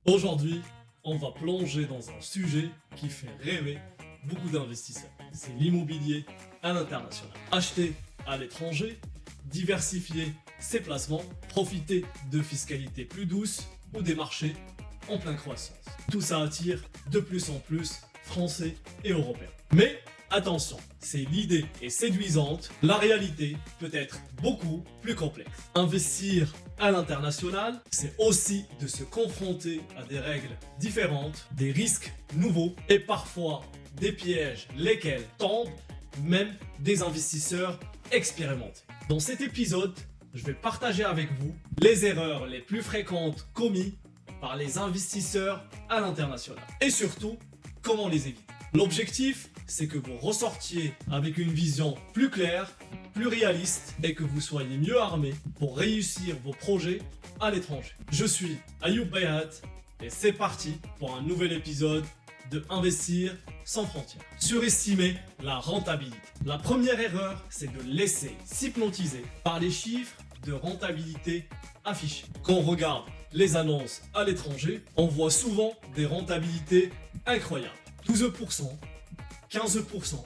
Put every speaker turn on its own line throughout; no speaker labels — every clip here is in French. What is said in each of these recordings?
Aujourd'hui, on va plonger dans un sujet qui fait rêver beaucoup d'investisseurs. C'est l'immobilier à l'international. Acheter à l'étranger, diversifier ses placements, profiter de fiscalité plus douce ou des marchés en pleine croissance. Tout ça attire de plus en plus Français et Européens. Mais attention, si l'idée est séduisante, la réalité peut être beaucoup plus complexe. Investir à l'international, c'est aussi de se confronter à des règles différentes, des risques nouveaux et parfois des pièges lesquels tombent même des investisseurs expérimentés. Dans cet épisode, je vais partager avec vous les erreurs les plus fréquentes commises par les investisseurs à l'international et surtout comment les éviter. L'objectif, c'est que vous ressortiez avec une vision plus claire, plus réaliste et que vous soyez mieux armé pour réussir vos projets à l'étranger. Je suis Ayoub Bayat et c'est parti pour un nouvel épisode de Investir sans frontières. Surestimer la rentabilité. La première erreur, c'est de laisser s'hypnotiser par les chiffres de rentabilité affichés. Quand on regarde les annonces à l'étranger, on voit souvent des rentabilités incroyables. 12%, 15%,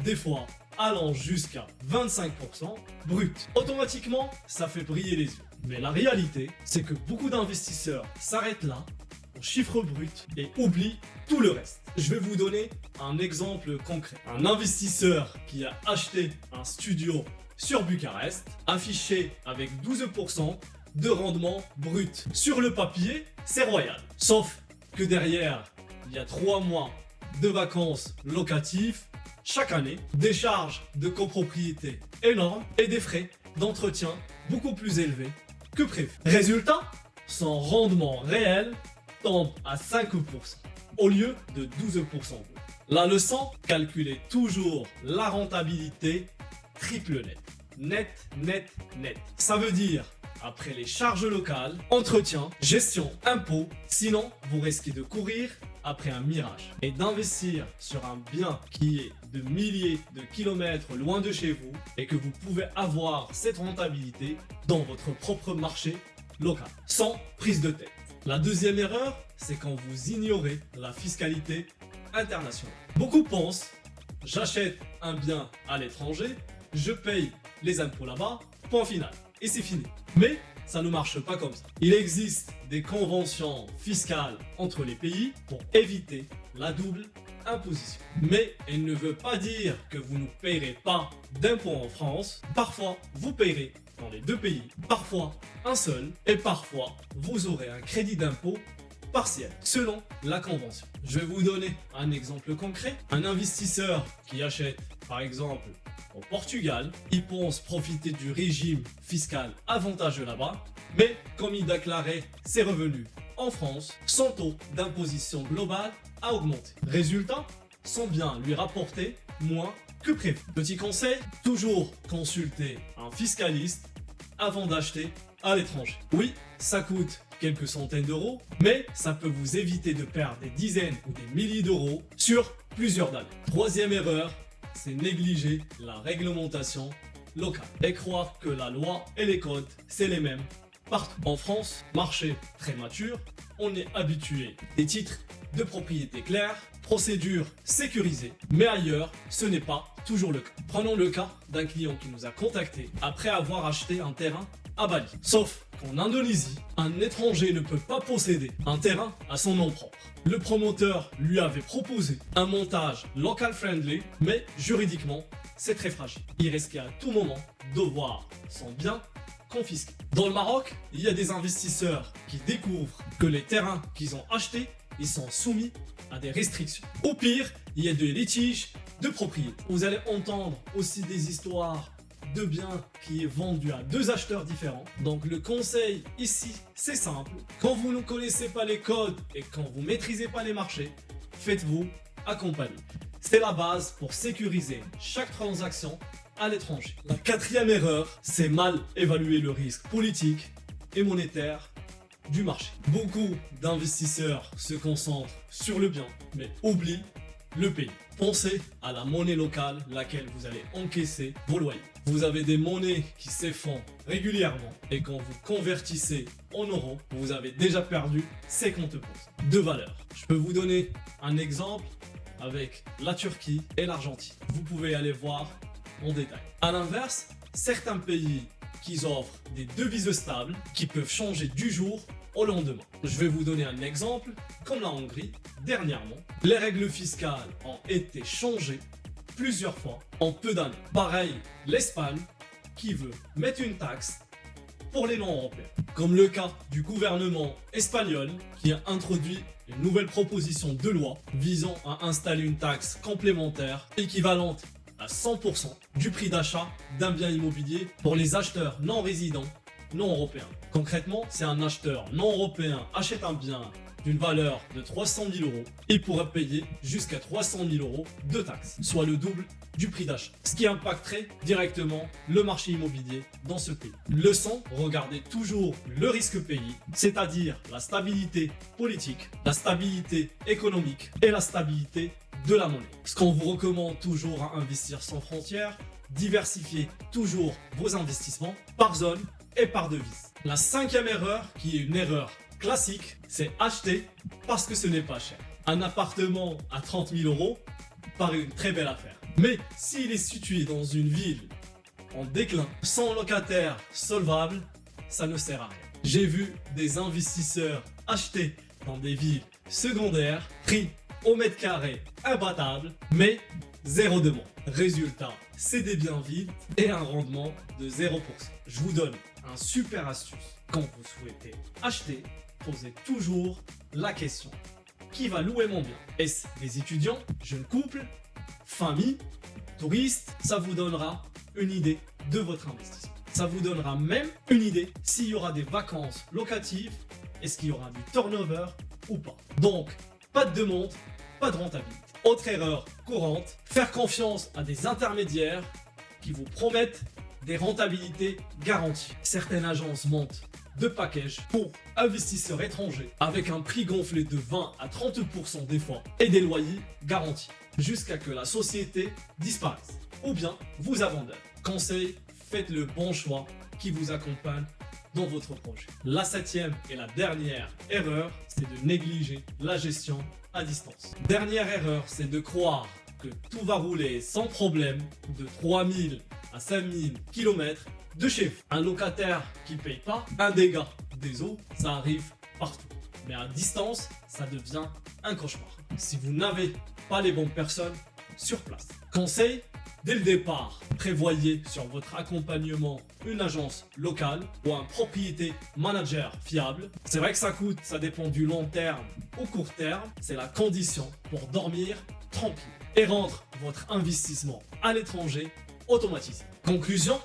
des fois allant jusqu'à 25% brut. Automatiquement, ça fait briller les yeux. Mais la réalité, c'est que beaucoup d'investisseurs s'arrêtent là, au chiffre brut, et oublient tout le reste. Je vais vous donner un exemple concret. Un investisseur qui a acheté un studio sur Bucarest, affiché avec 12% de rendement brut. Sur le papier, c'est royal. Sauf que derrière, il y a 3 mois de vacances locatives chaque année, des charges de copropriété énormes et des frais d'entretien beaucoup plus élevés que prévu. Résultat, son rendement réel tombe à 5% au lieu de 12%. La leçon, calculez toujours la rentabilité triple net. Net. Ça veut dire après les charges locales, entretien, gestion, impôts, sinon vous risquez de courir après un mirage et d'investir sur un bien qui est de milliers de kilomètres loin de chez vous et que vous pouvez avoir cette rentabilité dans votre propre marché local, sans prise de tête. La deuxième erreur, c'est quand vous ignorez la fiscalité internationale. Beaucoup pensent, j'achète un bien à l'étranger, je paye les impôts là-bas, point final. Et c'est fini. Mais ça ne marche pas comme ça. Il existe des conventions fiscales entre les pays pour éviter la double imposition. Mais elle ne veut pas dire que vous ne payerez pas d'impôts en France. Parfois, vous payerez dans les deux pays, parfois un seul, et parfois vous aurez un crédit d'impôt partiel, selon la convention. Je vais vous donner un exemple concret. Un investisseur qui achète, par exemple, au Portugal, il pense profiter du régime fiscal avantageux là-bas, mais comme il déclarait ses revenus en France, son taux d'imposition globale a augmenté. Résultat, son bien lui rapportait moins que prévu. Petit conseil, toujours consulter un fiscaliste avant d'acheter à l'étranger. Oui, ça coûte quelques centaines d'euros, mais ça peut vous éviter de perdre des dizaines ou des milliers d'euros sur plusieurs années. Troisième erreur, c'est négliger la réglementation locale et croire que la loi et les codes, c'est les mêmes partout. En France, marché très mature, on est habitué des titres de propriété clairs, procédures sécurisées, mais ailleurs, ce n'est pas toujours le cas. Prenons le cas d'un client qui nous a contacté après avoir acheté un terrain à Bali. Sauf qu'en Indonésie, un étranger ne peut pas posséder un terrain à son nom propre. Le promoteur lui avait proposé un montage local friendly, mais juridiquement, c'est très fragile. Il risquait à tout moment de voir son bien confisqué. Dans le Maroc, il y a des investisseurs qui découvrent que les terrains qu'ils ont achetés, ils sont soumis à des restrictions. Au pire, il y a des litiges de propriété. Vous allez entendre aussi des histoires de biens qui est vendu à 2 acheteurs différents. Donc le conseil ici, c'est simple. Quand vous ne connaissez pas les codes et quand vous ne maîtrisez pas les marchés, faites-vous accompagner. C'est la base pour sécuriser chaque transaction à l'étranger. La quatrième erreur, c'est mal évaluer le risque politique et monétaire du marché. Beaucoup d'investisseurs se concentrent sur le bien, mais oublient le pays. Pensez à la monnaie locale, laquelle vous allez encaisser vos loyers. Vous avez des monnaies qui s'effondrent régulièrement et quand vous convertissez en euros, vous avez déjà perdu 50% de valeur. Je peux vous donner un exemple avec la Turquie et l'Argentine. Vous pouvez aller voir en détail. À l'inverse, certains pays qui offrent des devises stables qui peuvent changer du jour au lendemain. Je vais vous donner un exemple, comme la Hongrie, dernièrement, les règles fiscales ont été changées plusieurs fois en peu d'années. Pareil, l'Espagne qui veut mettre une taxe pour les non-européens. Comme le cas du gouvernement espagnol qui a introduit une nouvelle proposition de loi visant à installer une taxe complémentaire équivalente à 100% du prix d'achat d'un bien immobilier pour les acheteurs non résidents non européens. Concrètement, si un acheteur non européen achète un bien d'une valeur de 300 000 euros, il pourra payer jusqu'à 300 000 euros de taxes, soit le double du prix d'achat, ce qui impacterait directement le marché immobilier dans ce pays. Leçon, regardez toujours le risque pays, c'est-à-dire la stabilité politique, la stabilité économique et la stabilité de la monnaie. Ce qu'on vous recommande toujours à investir sans frontières, diversifiez toujours vos investissements par zone et par devise. La cinquième erreur, qui est une erreur classique, c'est acheter parce que ce n'est pas cher. Un appartement à 30 000 euros paraît une très belle affaire. Mais s'il est situé dans une ville en déclin, sans locataire solvable, ça ne sert à rien. J'ai vu des investisseurs acheter dans des villes secondaires, prix au mètre carré imbattable, mais zéro demande. Résultat, c'est des biens vides et un rendement de 0%. Je vous donne un super astuce. Quand vous souhaitez acheter, posez toujours la question: qui va louer mon bien? Est-ce des étudiants, jeunes couples, familles, touristes? Ça vous donnera une idée de votre investissement. Ça vous donnera même une idée s'il y aura des vacances locatives, est-ce qu'il y aura du turnover ou pas. Donc, pas de demande, pas de rentabilité. Autre erreur courante, faire confiance à des intermédiaires qui vous promettent des rentabilités garanties. Certaines agences montent de packages pour investisseurs étrangers avec un prix gonflé de 20 à 30% des fois et des loyers garantis jusqu'à que la société disparaisse ou bien vous abandonne. Conseil, faites le bon choix qui vous accompagne dans votre projet. La septième et la dernière erreur, c'est de négliger la gestion à distance. Dernière erreur, c'est de croire que tout va rouler sans problème de 3000 à 5000 km de chez vous. Un locataire qui paye pas, un dégât des eaux, ça arrive partout. Mais à distance, ça devient un cauchemar si vous n'avez pas les bonnes personnes sur place. Conseil, dès le départ, prévoyez sur votre accompagnement une agence locale ou un propriété manager fiable. C'est vrai que ça coûte, ça dépend du long terme ou court terme. C'est la condition pour dormir tranquille et rendre votre investissement à l'étranger automatisé. Conclusion,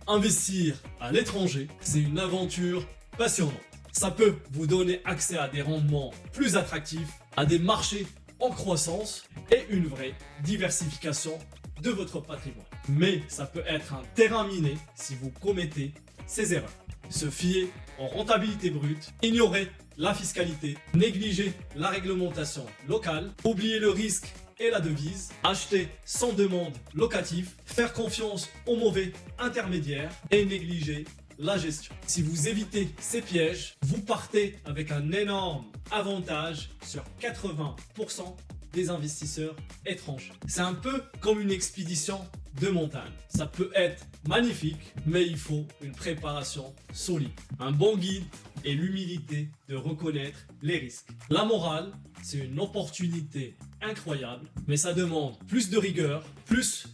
investir à l'étranger, c'est une aventure passionnante. Ça peut vous donner accès à des rendements plus attractifs, à des marchés en croissance et une vraie diversification de votre patrimoine. Mais ça peut être un terrain miné si vous commettez ces erreurs. Se fier en rentabilité brute, ignorer la fiscalité, négliger la réglementation locale, oublier le risque et la devise, acheter sans demande locative, faire confiance aux mauvais intermédiaires et négliger la gestion. Si vous évitez ces pièges, vous partez avec un énorme avantage sur 80% des investisseurs étrangers. C'est un peu comme une expédition de montagne. Ça peut être magnifique, mais il faut une préparation solide, un bon guide et l'humilité de reconnaître les risques. La morale, c'est une opportunité incroyable, mais ça demande plus de rigueur, plus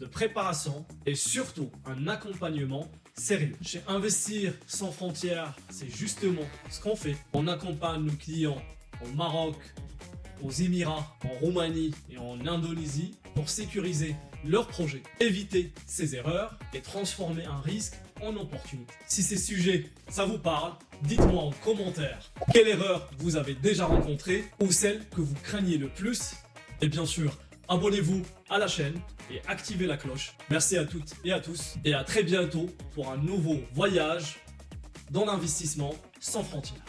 de préparation et surtout un accompagnement sérieux. Chez Investir sans frontières, c'est justement ce qu'on fait. On accompagne nos clients au Maroc, aux Émirats, en Roumanie et en Indonésie pour sécuriser leurs projets, éviter ces erreurs et transformer un risque en opportunité. Si ces sujets, ça vous parle, dites-moi en commentaire quelle erreur vous avez déjà rencontrée ou celle que vous craignez le plus. Et bien sûr, abonnez-vous à la chaîne et activez la cloche. Merci à toutes et à tous et à très bientôt pour un nouveau voyage dans l'investissement sans frontières.